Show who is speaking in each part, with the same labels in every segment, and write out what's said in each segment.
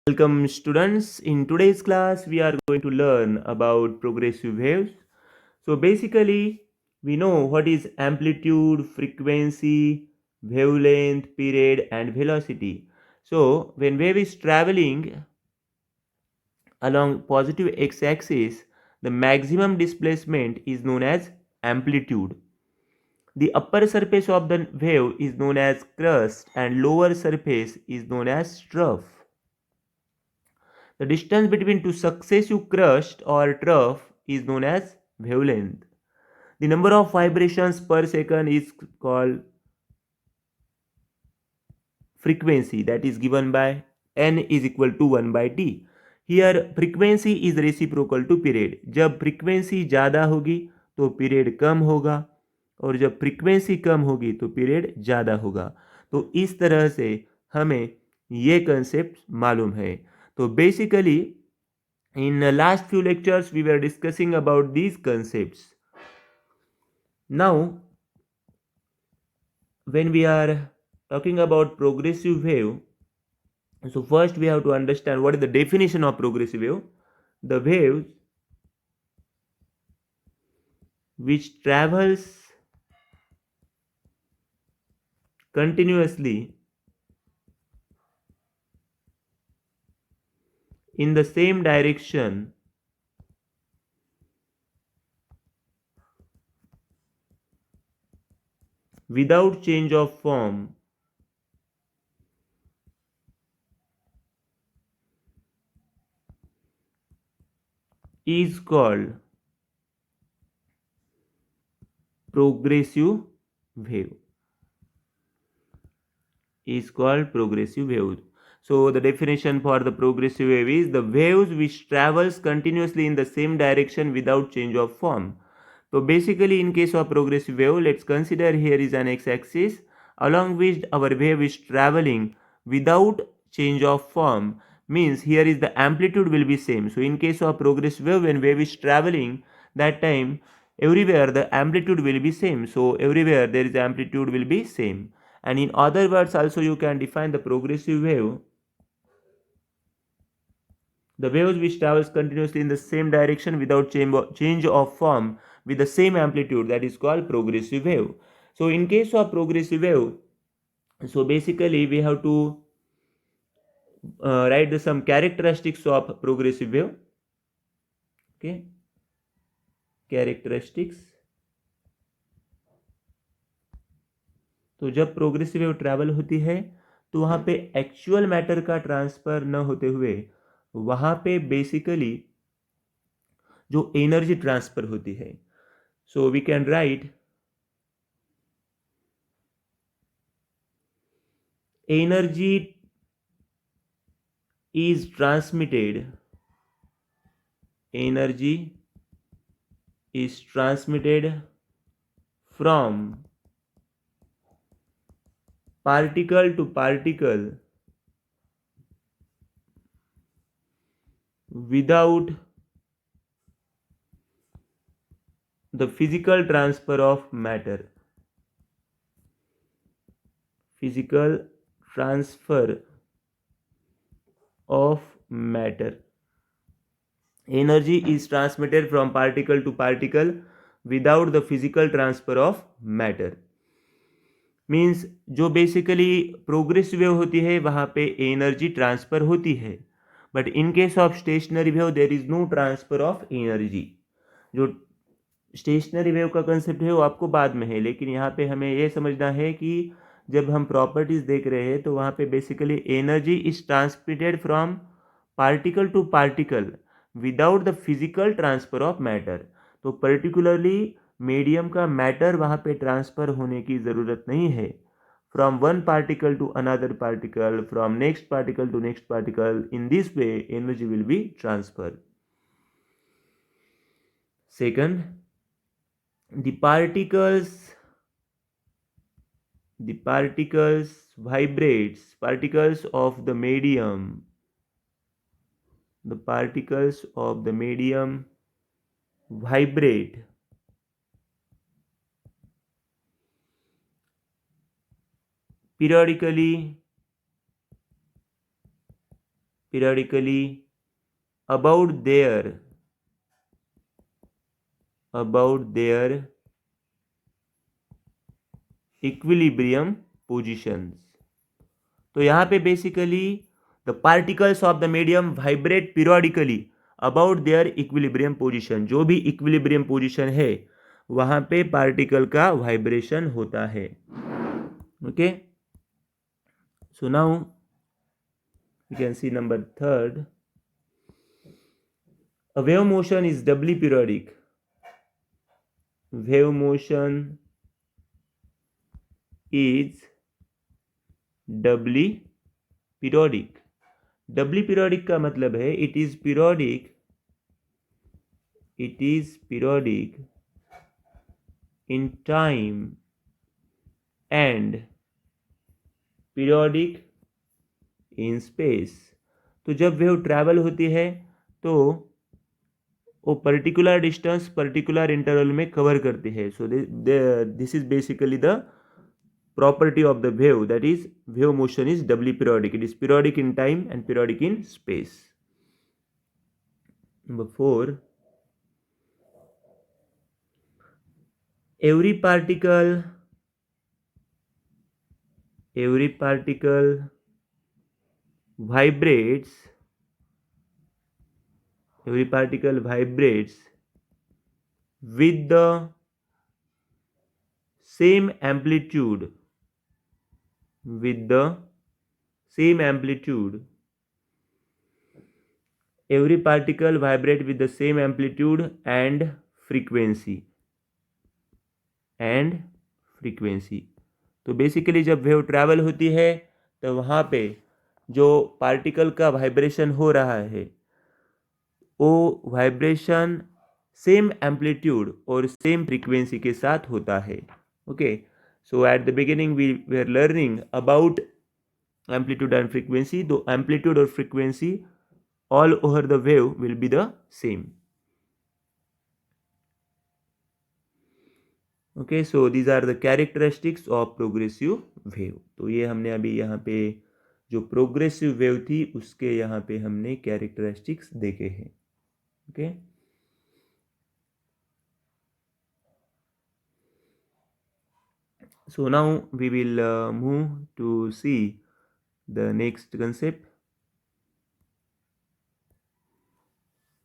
Speaker 1: Welcome students. In today's class we are going to learn about progressive waves. So basically we know what is amplitude, frequency, wavelength, period and velocity. So when wave is traveling along positive x-axis, the maximum displacement is known as amplitude. The upper surface of the wave is known as crust and lower surface is known as trough. The distance between two successive crust or trough is known as wavelength. The number of vibrations per second is called frequency, that is given by n is equal to 1 by t. Here frequency is reciprocal to period. जब frequency ज़्यादा होगी तो period कम होगा और जब frequency कम होगी तो period ज़्यादा होगा. तो इस तरह से हमें ये concept मालूम है. तो basically in the last few lectures we were discussing about these concepts. Now when we are talking about progressive wave, so first we have to understand what is the definition of progressive wave. The waves which travels continuously in the same direction without change of form is called progressive wave. So the definition for the progressive wave is the waves which travels continuously in the same direction without change of form. So basically in case of progressive wave, let's consider here is an x-axis along which our wave is traveling without change of form, means here is the amplitude will be same. So in case of progressive wave, when wave is traveling, that time everywhere the amplitude will be same. So everywhere there is amplitude will be same. And in other words also you can define the progressive wave, the waves which travels continuously in the same direction without change of form with the same amplitude, that is called progressive wave. So in case of progressive wave, so basically we have to write some characteristics of progressive wave. Okay, characteristics. तो जब progressive wave travel होती है तो वहाँ पे actual matter का transfer न होते हुए वहाँ पे बेसिकली जो एनर्जी ट्रांसफ़र होती है. So we can write energy is transmitted from particle to particle without the physical transfer of matter. Energy is transmitted from particle to particle without the physical transfer of matter. Means जो basically progressive wave होती है वहाँ पे energy transfer होती है, but in case of stationary wave there is no transfer of energy. जो stationary wave का concept है वो आपको बाद में है, लेकिन यहाँ पे हमें ये समझना है कि जब हम प्रॉपर्टीज़ देख रहे हैं तो वहाँ पे basically energy is transmitted from particle to particle without the physical transfer of matter. तो पर्टिकुलरली मीडियम का मैटर वहाँ पे ट्रांसफ़र होने की ज़रूरत नहीं है. From one particle to another particle, from next particle to next particle, in this way energy will be transfer. Second, the particles vibrates, particles of the medium vibrate periodically periodically about their equilibrium positions. तो यहाँ पे basically the particles of the medium vibrate periodically about their equilibrium position. जो भी equilibrium position है वहाँ पे particle का vibration होता है. Okay, so now you can see number 3. A wave motion is doubly periodic. Wave motion is doubly periodic. doubly periodic का मतलब है it is periodic in time and periodic in space. तो जब wave travel होती है तो वो particular distance particular interval में कवर करती है. So this is basically the property of the wave, that is wave motion is doubly periodic. It is periodic in time and periodic in space. Number 4, every particle vibrates with the same amplitude every particle vibrate with the same amplitude and frequency. तो basically जब wave travel होती है तो वहाँ पे जो particle का vibration हो रहा है वो वाइब्रेशन सेम एम्पलीट्यूड और सेम फ्रीक्वेंसी के साथ होता है. Okay, so at the beginning we are learning about amplitude and frequency. तो एम्पलीट्यूड और frequency all over the wave will be the same. Okay, so these are the characteristics of progressive wave. तो ये हमने अभी यहाँ पे जो progressive wave थी उसके यहाँ पे हमने कैरेक्टरिस्टिक्स देखे हैं. Okay, so now we will move to see the next concept.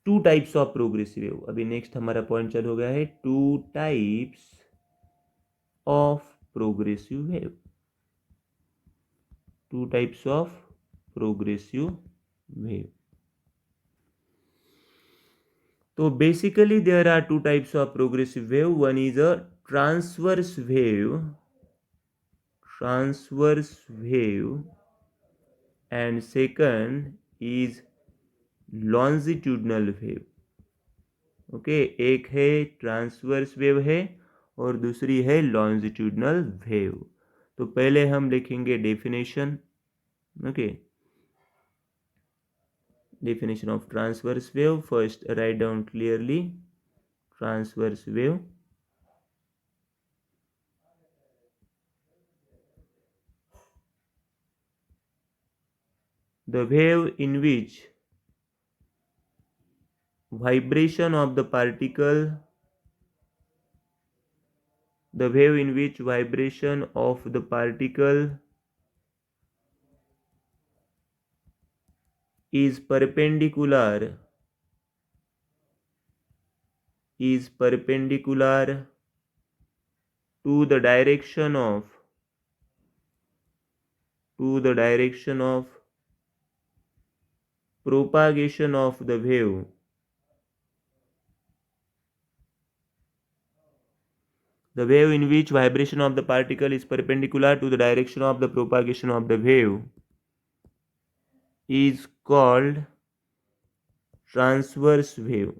Speaker 1: Two types of progressive wave. अभी नेक्स्ट हमारा पॉइंट चल हो गया है two types of progressive wave. तो basically there are two types of progressive wave. One is a transverse wave and second is longitudinal wave. Okay, एक है transverse wave है और दूसरी है लॉन्जिट्यूडनल वेव. तो पहले हम लिखेंगे definition. Okay, definition of transverse wave. First write down clearly transverse wave. The wave in which vibration of the particle is perpendicular to the direction of propagation of the wave. The wave in which vibration of the particle is perpendicular to the direction of the propagation of the wave is called transverse wave.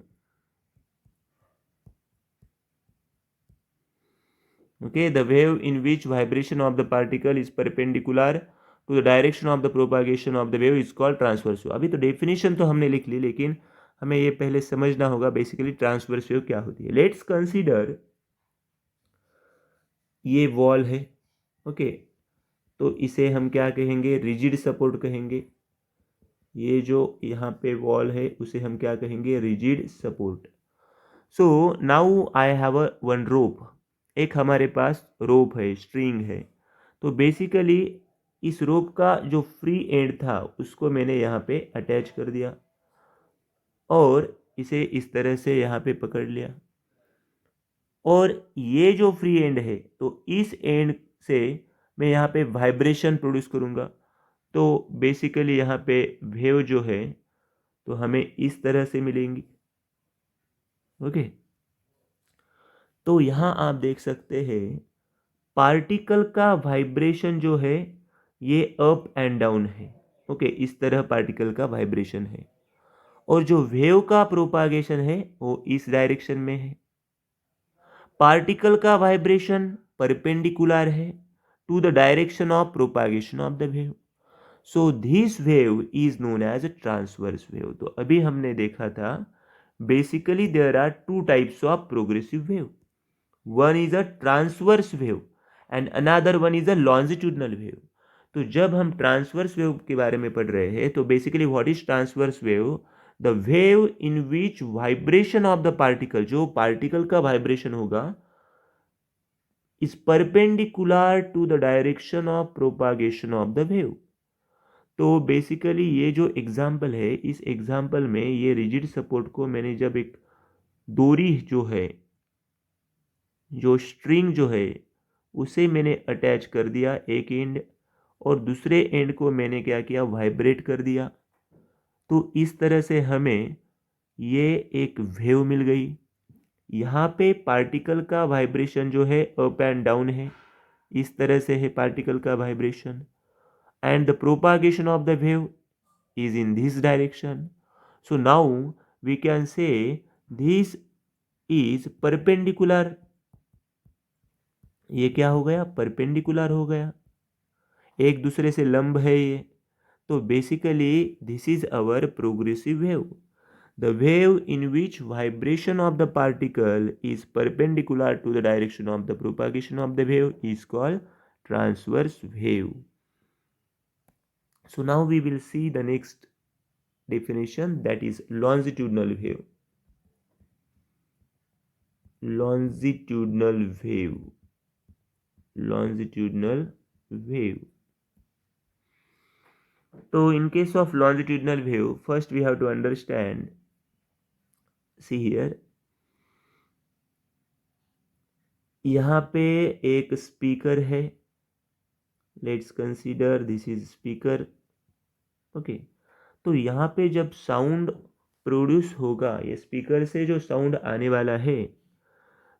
Speaker 1: Okay, the wave in which vibration of the particle is perpendicular to the direction of the propagation of the wave is called transverse wave. अभी तो definition तो हमने लिख ली, लेकिन हमें ये पहले समझना होगा बेसिकली ट्रांसवर्स वेव क्या होती है. लेट्स कंसीडर ये वॉल है. ओके, तो इसे हम क्या कहेंगे, रिजिड सपोर्ट कहेंगे. ये जो यहाँ पे वॉल है उसे हम क्या कहेंगे, rigid support. So now I have a one rope, एक हमारे पास रोप है, स्ट्रिंग है। तो बेसिकली इस रोप का जो फ्री एंड था उसको मैंने यहाँ पे अटैच कर दिया और इसे इस तरह से यहाँ पे पकड़ लिया। और ये जो फ्री एंड है तो इस एंड से मैं यहाँ पे वाइब्रेशन प्रोड्यूस करूँगा। तो बेसिकली यहाँ पे वेव जो है तो हमें इस तरह से मिलेंगी। ओके, तो यहाँ आप देख सकते हैं पार्टिकल का वाइब्रेशन जो है ये अप एंड डाउन है। ओके, इस तरह पार्टिकल का वाइब्रेशन है और जो वेव का प्रोपागेशन है वो इस डायरेक्शन में है। पार्टिकल का वाइब्रेशन परपेंडिकुलर है to the direction of propagation of the wave. So this wave is known as a transverse wave. तो अभी हमने देखा था basically there are two types of progressive wave, one is a transverse wave and another one is a longitudinal wave. तो जब हम transverse wave के बारे में पढ़ रहे हैं तो basically what is transverse wave, the wave in which vibration of the particle, जो पार्टिकल का वाइब्रेशन होगा is perpendicular to the direction of propagation of the wave. तो बेसिकली ये जो एग्जाम्पल है, इस एग्जाम्पल में ये रिजिड सपोर्ट को मैंने जब एक डोरी जो है, जो स्ट्रिंग जो है उसे मैंने अटैच कर दिया एक एंड और दूसरे एंड को मैंने क्या किया, वाइब्रेट कर दिया। तो इस तरह से हमें ये एक वेव मिल गई। यहाँ पे पार्टिकल का वाइब्रेशन जो है अप एंड डाउन है, इस तरह से है पार्टिकल का vibration and the propagation of the wave is in this direction. So now we can say this is perpendicular. ये क्या हो गया, परपेंडिकुलर हो गया, एक दूसरे से लंब है ये। तो basically this is our progressive wave, the wave in which vibration of the particle is perpendicular to the direction of the propagation of the wave is called transverse wave. So now we will see the next definition, that is longitudinal wave. Longitudinal wave. Longitudinal wave. So in case of longitudinal wave, first we have to understand, see here, यहाँ पे एक speaker है, let's consider this is speaker. Okay, तो यहाँ पे जब sound produce होगा, ये स्पीकर से जो साउंड आने वाला है,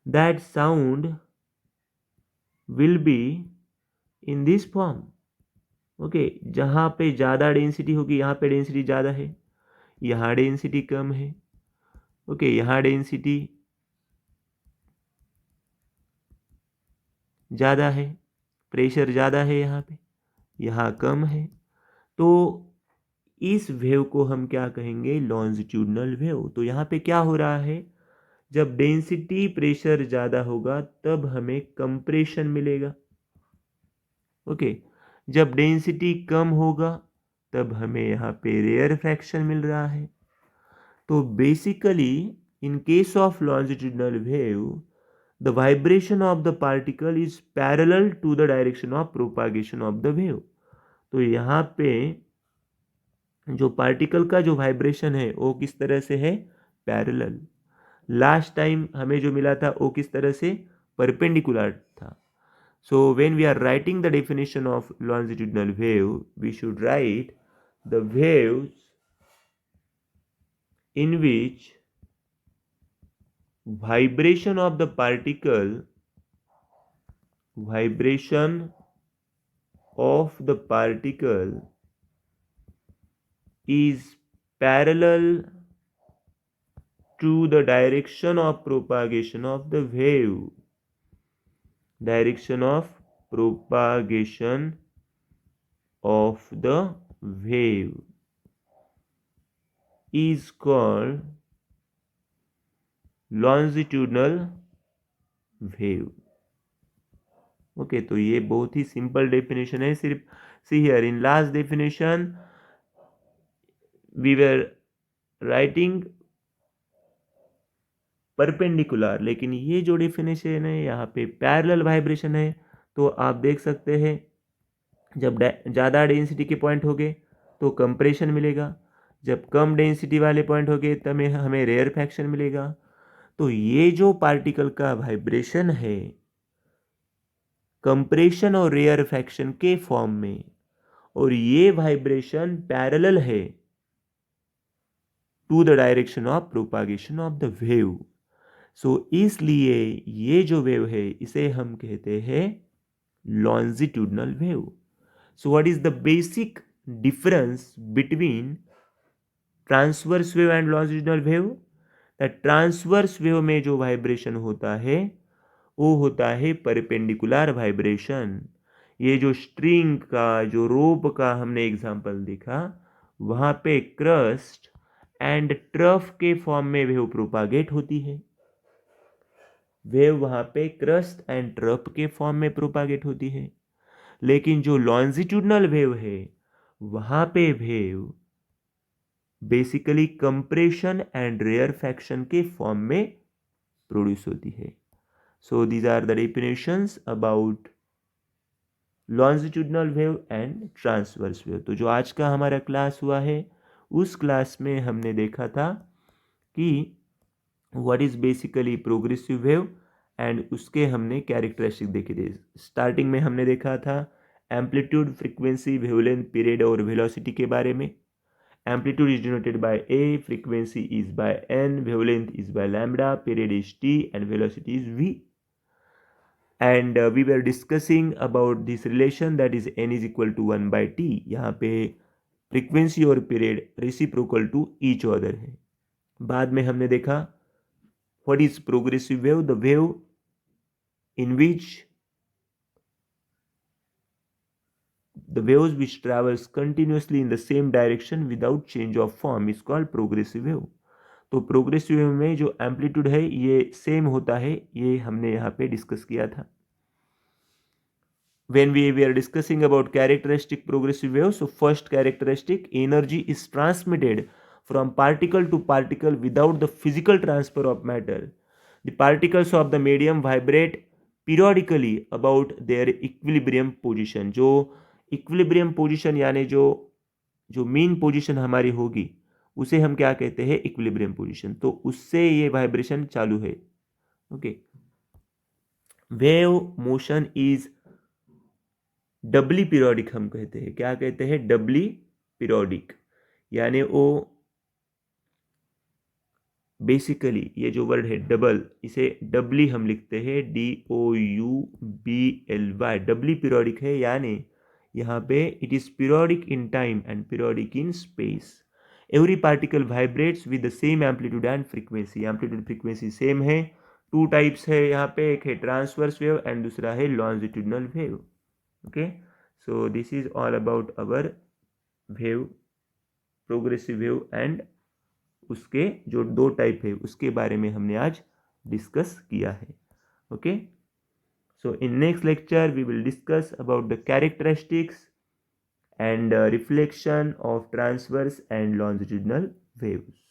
Speaker 1: that sound will be in this form. Okay, जहाँ पे ज़्यादा डेंसिटी होगी, यहाँ पे डेंसिटी ज़्यादा है, यहाँ डेंसिटी कम है। ओके, यहाँ डेंसिटी ज़्यादा है, प्रेशर ज़्यादा है यहाँ पे, यहाँ कम है। तो इस वेव को हम क्या कहेंगे, लॉन्जिट्यूडनल वेव। तो यहाँ पे क्या हो रहा है, जब डेंसिटी प्रेशर ज़्यादा होगा तब हमें कंप्रेशन मिलेगा। ओके, जब डेंसिटी कम होगा तब हमें यहाँ पे रेयर फ्रैक्शन मिल रहा है। तो basically in case of longitudinal wave, the vibration of the particle is parallel to the direction of propagation of the wave. तो यहाँ पे जो पार्टिकल का जो वाइब्रेशन है वो किस तरह से है, पैरेलल। लास्ट टाइम हमें जो मिला था वो किस तरह से, परपेंडिकुलर था। So when we are writing the definition of longitudinal wave, we should write the waves in which vibration of the particle is parallel to the direction of propagation of the wave. Direction of propagation of the wave is called longitudinal wave. Okay, तो ये बहुत ही simple definition है। सिर्फ see here in last definition, we were writing perpendicular, लेकिन ये जो definition है यहाँ पे पैरेलल वाइब्रेशन है। तो आप देख सकते हैं जब ज़्यादा डेंसिटी के पॉइंट हो गए तो कंप्रेशन मिलेगा, जब कम डेंसिटी वाले पॉइंट हो गए तब हमें रेयरफैक्शन मिलेगा। तो ये जो पार्टिकल का वाइब्रेशन है कंप्रेशन और रेयरफैक्शन के फॉर्म में, और ये वाइब्रेशन पैरेलल है to the direction of propagation of the wave. So इसलिए ये जो वेव है इसे हम कहते हैं longitudinal wave. So what is the basic difference between transverse wave and longitudinal wave? The transverse wave में जो वाइब्रेशन होता है वो होता है परपेंडिकुलर वाइब्रेशन। ये जो स्ट्रिंग का जो रोप का हमने एग्जांपल देखा वहां पे क्रस्ट एंड ट्रफ के फॉर्म में वेव प्रोपागेट होती है। वेव वहां पे क्रस्ट एंड ट्रफ के फॉर्म में प्रोपागेट होती है। लेकिन जो लॉन्जिट्यूडनल वेव है वहां पे wave basically compression and rarefaction के फॉर्म में प्रोड्यूस होती है। So these are the definitions about longitudinal wave and transverse wave. तो जो आज का हमारा क्लास हुआ है उस क्लास में हमने देखा था कि what is basically progressive wave and उसके हमने कैरेक्टरिस्टिक देखे थे। स्टार्टिंग में हमने देखा था एम्पलीट्यूड, फ्रीक्वेंसी, वेवलेंथ, पीरियड और वेलोसिटी के बारे में। Amplitude is denoted by A, frequency is by N, wavelength is by lambda, period is T and velocity is V. And we were discussing about this relation, that is n is equal to 1 by t। यहाँ पे frequency और period reciprocal to each other है। बाद में हमने देखा what is progressive wave, the wave in which the waves which travels continuously in the same direction without change of form is called progressive wave। तो progressive wave में जो amplitude है ये सेम होता है, ये हमने यहाँ पे डिस्कस किया था। When we were discussing about characteristic progressive wave, so first characteristic, energy is transmitted from particle to particle without the physical transfer of matter। The particles of the medium vibrate periodically about their equilibrium position। जो equilibrium position यानी जो mean position हमारी होगी उसे हम क्या कहते हैं, इक्विलिब्रियम पोजीशन। तो उससे ये वाइब्रेशन चालू है। Okay, wave motion is doubly periodic हम कहते हैं। क्या कहते हैं, डबली पीरियोडिक। यानी वो बेसिकली ये जो वर्ड है डबल, इसे डबली हम लिखते हैं DOUBLY। डबली पीरियोडिक है यानी यहाँ पे it is periodic in time and periodic in space. Every particle vibrates with the same amplitude and frequency. Amplitude frequency same है। टू टाइप्स है यहाँ पे, एक है ट्रांसवर्स वेव एंड दूसरा है longitudinal wave. Okay, so this is all about our wave, progressive wave and उसके जो दो टाइप है उसके बारे में हमने आज डिस्कस किया है। Okay, so in next lecture we will discuss about the characteristics and reflection of transverse and longitudinal waves।